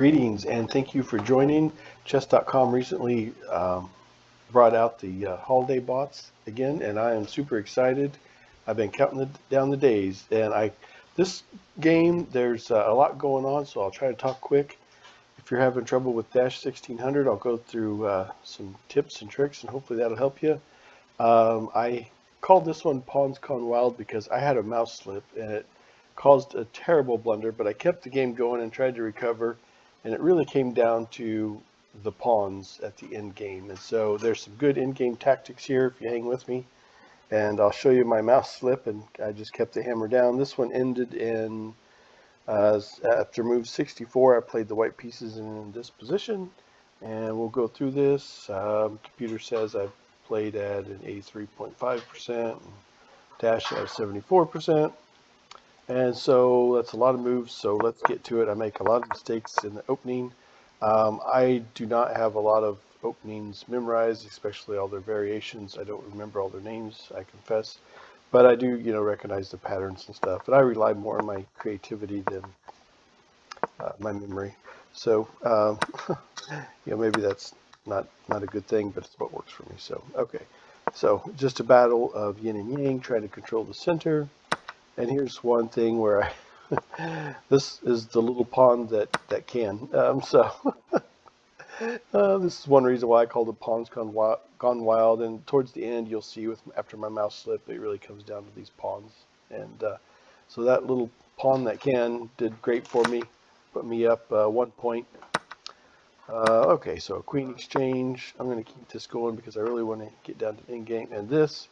Greetings and thank you for joining. Chess.com recently brought out the holiday bots again, and I am super excited. I've been counting down the days, and this game there's a lot going on, so I'll try to talk quick. If you're having trouble with Dash 1600, I'll go through some tips and tricks, and hopefully that'll help you. I called this one Pawns Gone Wild because I had a mouse slip and it caused a terrible blunder, but I kept the game going and tried to recover, and it really came down to the pawns at the end game. And so there's some good in-game tactics here if you hang with me, and I'll show you my mouse slip, and I just kept the hammer down. This one ended in after move 64. I played the white pieces in this position, and we'll go through this. Computer says I've played at an 83.5%, Dash at 74%. And so that's a lot of moves, so let's get to it. I make a lot of mistakes in the opening. I do not have a lot of openings memorized, especially all their variations. I don't remember all their names, I confess. But I do, recognize the patterns and stuff. And I rely more on my creativity than my memory. So, maybe that's not a good thing, but it's what works for me. So, okay. So, just a battle of yin and yang, trying to control the center. And here's one thing where this is the little pawn that can. This is one reason why I called it Pawns Gone Wild. And towards the end, you'll see after my mouse slip, it really comes down to these pawns. And so that little pawn that can did great for me, put me up 1 point. Okay, so a queen exchange. I'm going to keep this going because I really want to get down to the end game. And this,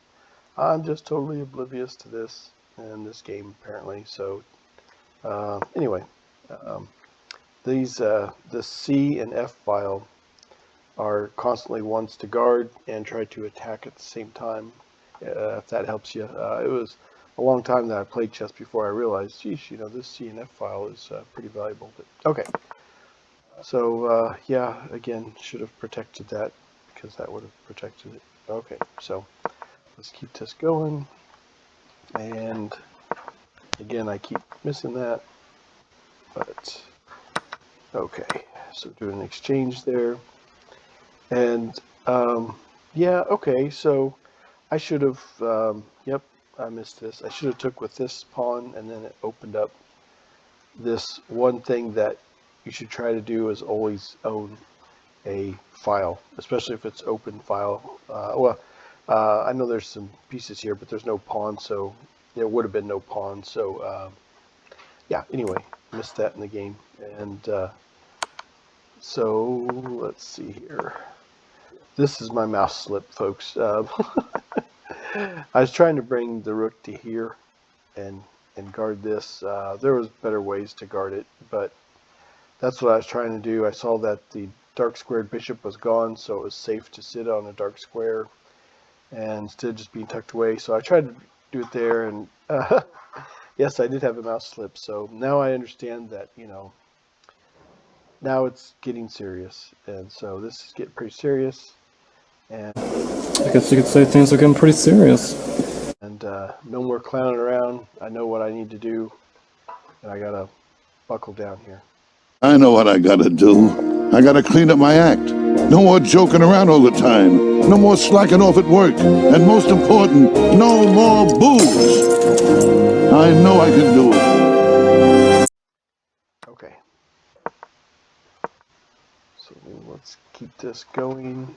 I'm just totally oblivious to this in this game apparently. So anyway, the C and F file are constantly ones to guard and try to attack at the same time, if that helps you. It was a long time that I played chess before I realized, geez, this C and F file is pretty valuable. But okay, so yeah, again, should have protected that because that would have protected it. Okay, so let's keep this going. And again, I keep missing that, but okay, so do an exchange there. And yeah, okay, so I should have, yep, I missed this. I should have took with this pawn, and then it opened up this one thing that you should try to do is always own a file, especially if it's open file. I know there's some pieces here, but there's no pawn, so there would have been no pawn. So yeah, anyway, missed that in the game. And so let's see here. This is my mouse slip, folks. I was trying to bring the rook to here and guard this. There was better ways to guard it, but that's what I was trying to do. I saw that the dark squared bishop was gone, so it was safe to sit on a dark square and instead of just being tucked away. So I tried to do it there, and yes, I did have a mouse slip. So now I understand that, now it's getting serious, and so this is getting pretty serious. And I guess you could say things are getting pretty serious. And no more clowning around. I know what I need to do, and I gotta buckle down here. I know what I gotta do. I gotta clean up my act. No more joking around all the time. No more slacking off at work. And most important, no more booze. I know I can do it. Okay. So let's keep this going.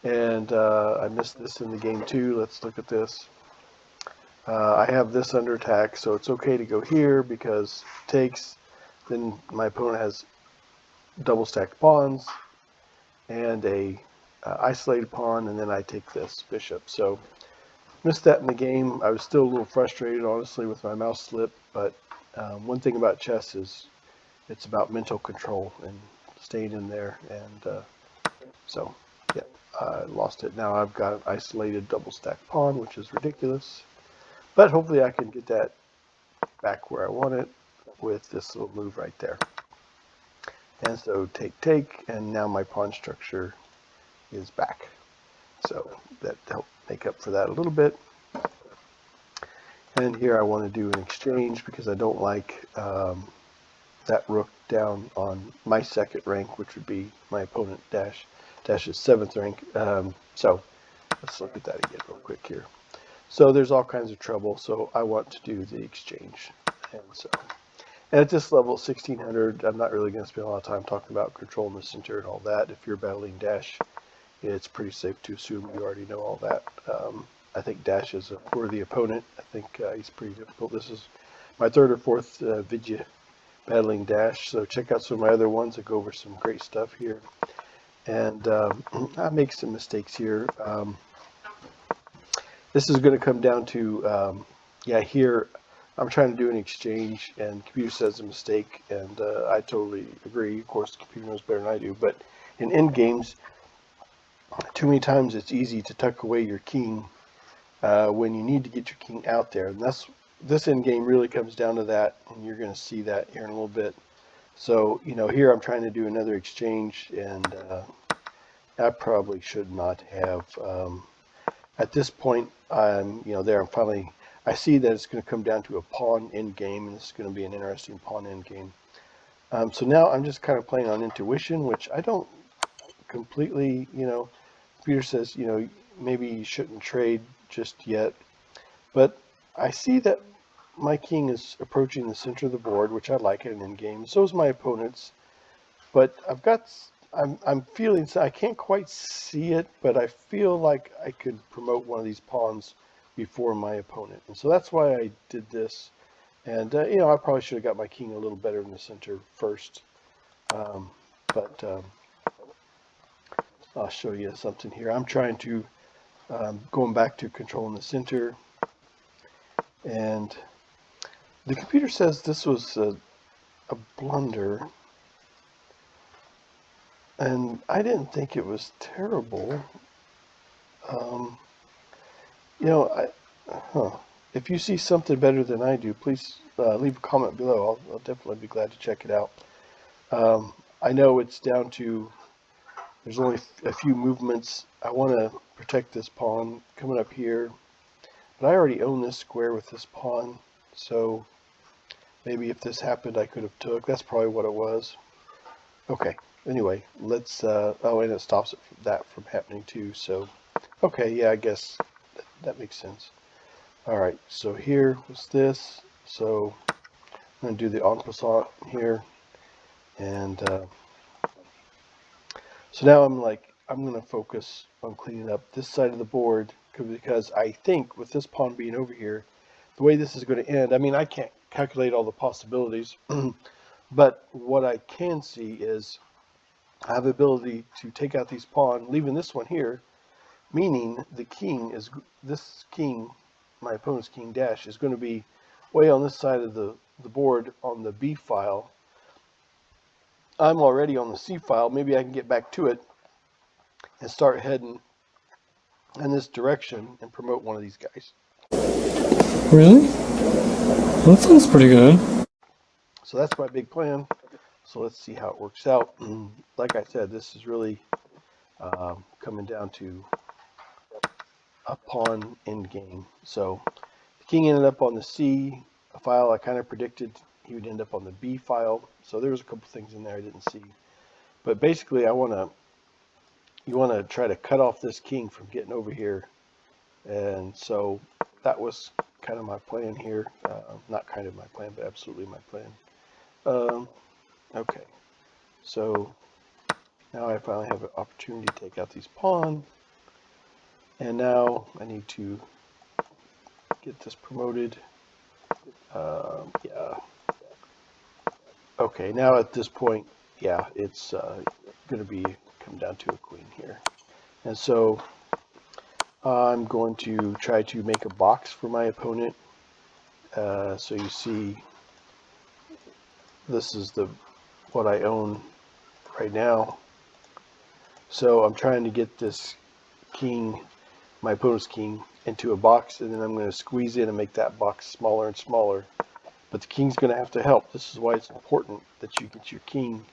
And I missed this in the game too. Let's look at this. I have this under attack, so it's okay to go here because it takes. Then my opponent has double stacked pawns and a isolated pawn, and then I take this bishop. So missed that in the game. I was still a little frustrated, honestly, with my mouse slip. But one thing about chess is it's about mental control and staying in there. And so yeah, I lost it. Now I've got an isolated double stacked pawn, which is ridiculous. But hopefully I can get that back where I want it with this little move right there. And so take, and now my pawn structure is back. So that helped make up for that a little bit. And here I want to do an exchange because I don't like that rook down on my second rank, which would be my opponent Dash's seventh rank. So let's look at that again real quick here. So there's all kinds of trouble. So I want to do the exchange, and at this level, 1600, I'm not really going to spend a lot of time talking about controlling the center and all that. If you're battling Dash, it's pretty safe to assume you already know all that. I think Dash is a worthy opponent. I think he's pretty difficult. This is my third or fourth video battling Dash, so check out some of my other ones that go over some great stuff here. And I make some mistakes here. This is going to come down to, here I'm trying to do an exchange, and the computer says a mistake, and I totally agree. Of course, the computer knows better than I do, but in end games, too many times it's easy to tuck away your king when you need to get your king out there, and this end game really comes down to that, and you're going to see that here in a little bit. So, here I'm trying to do another exchange, and I probably should not have. At this point, I'm finally. I see that it's going to come down to a pawn end game, and this is going to be an interesting pawn end game. So now I'm just kind of playing on intuition, which I don't completely, computer says, maybe you shouldn't trade just yet. But I see that my king is approaching the center of the board, which I like in an end game. So is my opponent's. But I'm feeling, I can't quite see it, but I feel like I could promote one of these pawns before my opponent. And so that's why I did this. And, I probably should have got my king a little better in the center first. But I'll show you something here. I'm trying to, going back to controlling the center. And the computer says this was a blunder. And I didn't think it was terrible. If you see something better than I do, please leave a comment below. I'll definitely be glad to check it out. I know it's down to, there's only a few movements. I want to protect this pawn coming up here, but I already own this square with this pawn, so maybe if this happened I could have took. That's probably what it was. Okay, anyway, let's, and it stops that from happening too, so, okay, yeah, I guess that makes sense. Alright, so here was this, so I'm going to do the en passant here, and so now I'm going to focus on cleaning up this side of the board, because I think with this pawn being over here, the way this is going to end, I mean, I can't calculate all the possibilities, but what I can see is I have the ability to take out these pawns, leaving this one here, meaning the king is, this king, my opponent's king Dash, is going to be way on this side of the board on the B file. I'm already on the C file. Maybe I can get back to it and start heading in this direction and promote one of these guys. Really? Well, that sounds pretty good. So that's my big plan. So let's see how it works out. Like I said, this is really coming down to a pawn end game. So the king ended up on the C file. I kind of predicted he would end up on the B file. So there was a couple things in there I didn't see. But basically, you want to try to cut off this king from getting over here. And so that was kind of my plan here. Not kind of my plan, but absolutely my plan. Okay, so now I finally have an opportunity to take out these pawns. And now I need to get this promoted. Yeah. Okay, now at this point, yeah, it's going to come down to a queen here. And so I'm going to try to make a box for my opponent. So you see, this is what I own right now. So I'm trying to get this king, my opponent's king, into a box, and then I'm going to squeeze in and make that box smaller and smaller. But the king's going to have to help. This is why it's important that you get your king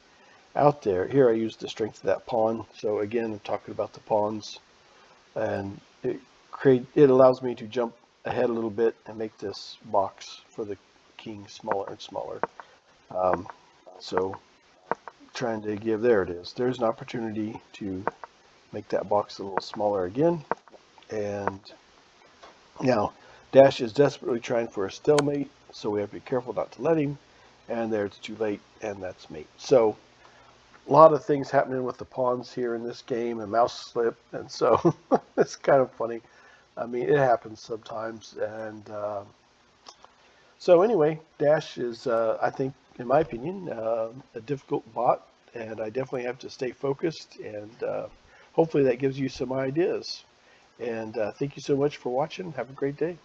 out there. Here I use the strength of that pawn. So again, I'm talking about the pawns, and it allows me to jump ahead a little bit and make this box for the king smaller and smaller. So trying to give, there it is. There's an opportunity to make that box a little smaller again. And now Dash is desperately trying for a stalemate, so we have to be careful not to let him. And there, it's too late, and that's mate. So a lot of things happening with the pawns here in this game, and mouse slip, and so it's kind of funny. I mean, it happens sometimes. And so anyway, Dash is, I think, in my opinion, a difficult bot, and I definitely have to stay focused, and hopefully that gives you some ideas. And thank you so much for watching. Have a great day.